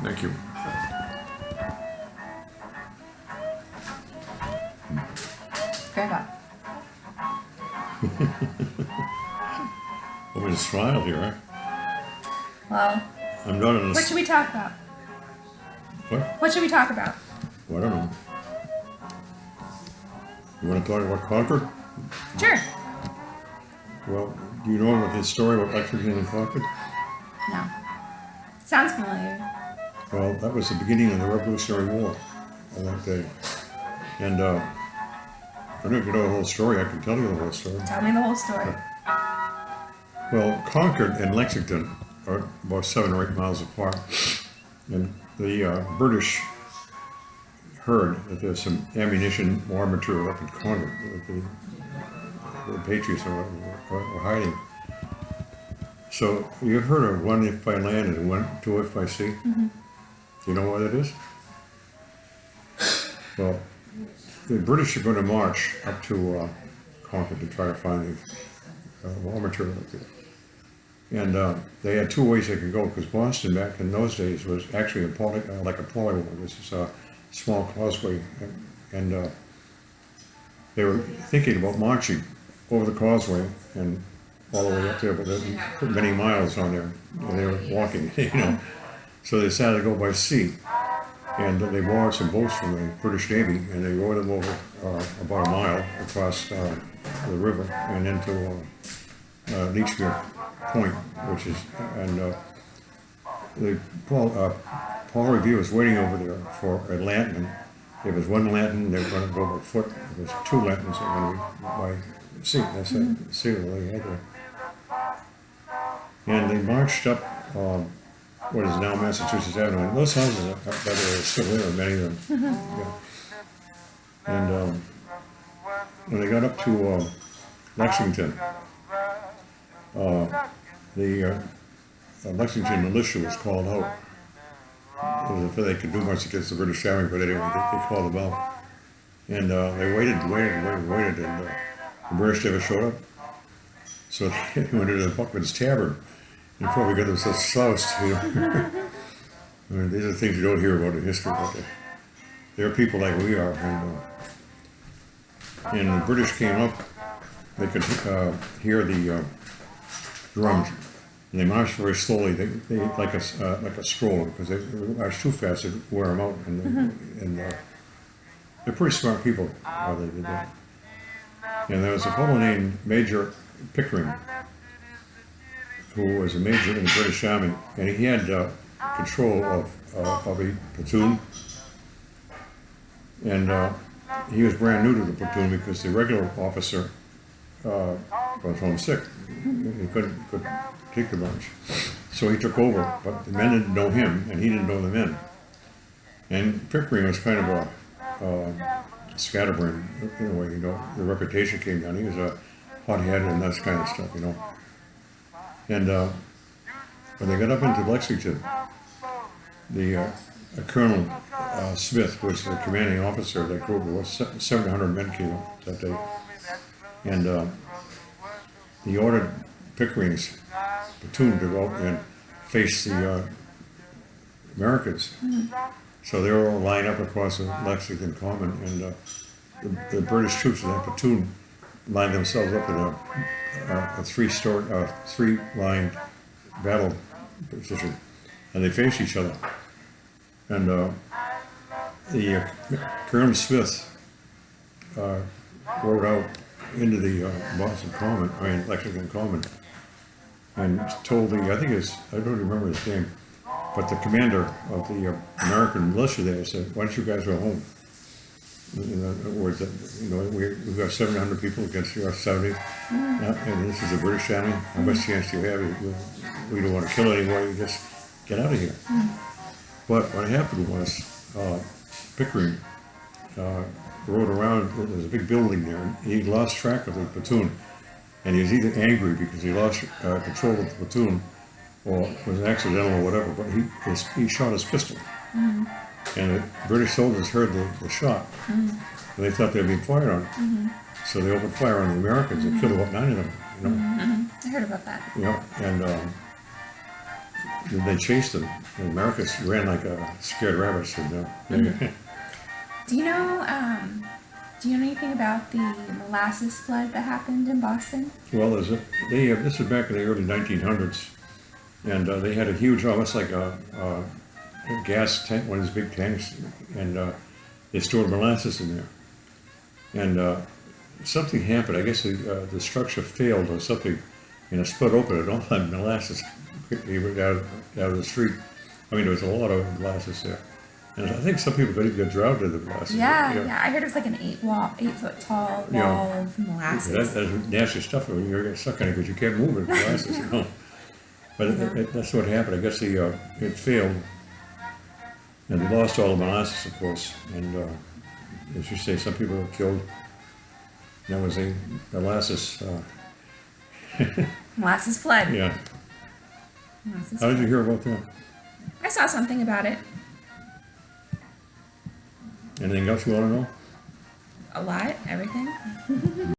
Thank you. Grandpa. Oh, we just smiled here, huh? Well, I'm not in what this. should we talk about? What? What should we talk about? Well, I don't know. You want to talk about Concord? Sure. Well, do you know what the story about Lexington and Concord? No. Sounds familiar. Well, that was the beginning of the Revolutionary War on that day. And I don't know if you know the whole story. I can tell you the whole story. Tell me the whole story. Well, Concord and Lexington are about 7 or 8 miles apart. And the British heard that there's some ammunition, war material up in Concord that the Patriots were hiding. So you've heard of one if by land and two if by sea? Mm-hmm. Do you know why that is? Well, the British are going to march up to Concord to try to find the war material up there. And they had 2 ways they could go, because Boston back in those days was actually like a polywall. This is a small causeway, and they were thinking about marching over the causeway and all the way up there, but they put many miles on there, and they were walking, you know. So they decided to go by sea, and they borrowed some boats from the British Navy, and they rowed them over about a mile across the river and into Leechmere Point, which is, and Paul Revere was waiting over there for a lantern. There was 1 lantern, they were going to go by foot. There was 2 lanterns that were going to be by sea. That's the sea they had there. And they marched up what is now Massachusetts Avenue. And those houses that are still there, many of them. Yeah. And when they got up to Lexington, the Lexington militia was called out. It was if they could do much against the British Army, but anyway, they called them out. And they waited, and the British never showed up. So they went into the Buckman's Tavern and probably got themselves soused, you know. I mean, these are things you don't hear about in history, but they're people like we are. And the British came up, they could hear the drums. And they marched very slowly. They like a stroll, because they marched too fast to wear them out. And they're pretty smart people. How they did that. And there was a fellow named Major Pickering, who was a major in the British Army, and he had control of a platoon. And he was brand new to the platoon because the regular officer was homesick. He couldn't take the march. So he took over, but the men didn't know him, and he didn't know the men. And Pickering was kind of a scatterbrain in a way, you know. The reputation came down. He was a hot-headed and that kind of stuff, you know. And when they got up into Lexington, the Colonel Smith was the commanding officer of that group. There was 700 men came up that day. And he ordered Pickering's platoon to go and face the Americans. So they were all lined up across the Lexington Common, and the British troops in that platoon lined themselves up in a three-line battle position, and they faced each other. And the Colonel Smith rode out into the Lexington Common, and told I don't remember his name, but the commander of the American militia there said, "Why don't you guys go home?" In other words, we've got 700 people against your 70, and this is the British Army. How much chance do you have? We don't want to kill anyone. You just get out of here. But what happened was Pickering rode around. There was a big building there, and he lost track of the platoon. And he was either angry because he lost control of the platoon, or was accidental or whatever, but he shot his pistol. And the British soldiers heard the shot, and they thought they were being fired on. So they opened fire on the Americans and killed about 9 of them, you know. I heard about that. Yeah, and they chased them. And America ran like a scared rabbit. Said, no. Do you know? Do you know anything about the molasses flood that happened in Boston? Well, this was back in the early 1900s, and they had a huge, almost like a gas tank, one of these big tanks, and they stored molasses in there. And something happened. I guess the structure failed or something, and it split open, and all that molasses quickly went out of the street. I mean, there was a lot of molasses there. And I think some people could even get drowned in the molasses. Yeah. I heard it was like an 8 foot tall wall of molasses. Yeah, that's nasty stuff when you're getting stuck in it because you can't move in molasses, you know. But that's what happened. I guess it failed, and they lost all the molasses, of course. And as you say, some people were killed. That was a molasses. Molasses flood. Yeah. Molasses How did you flood. hear about that? I saw something about it. Anything else you want to know? A lot. Everything.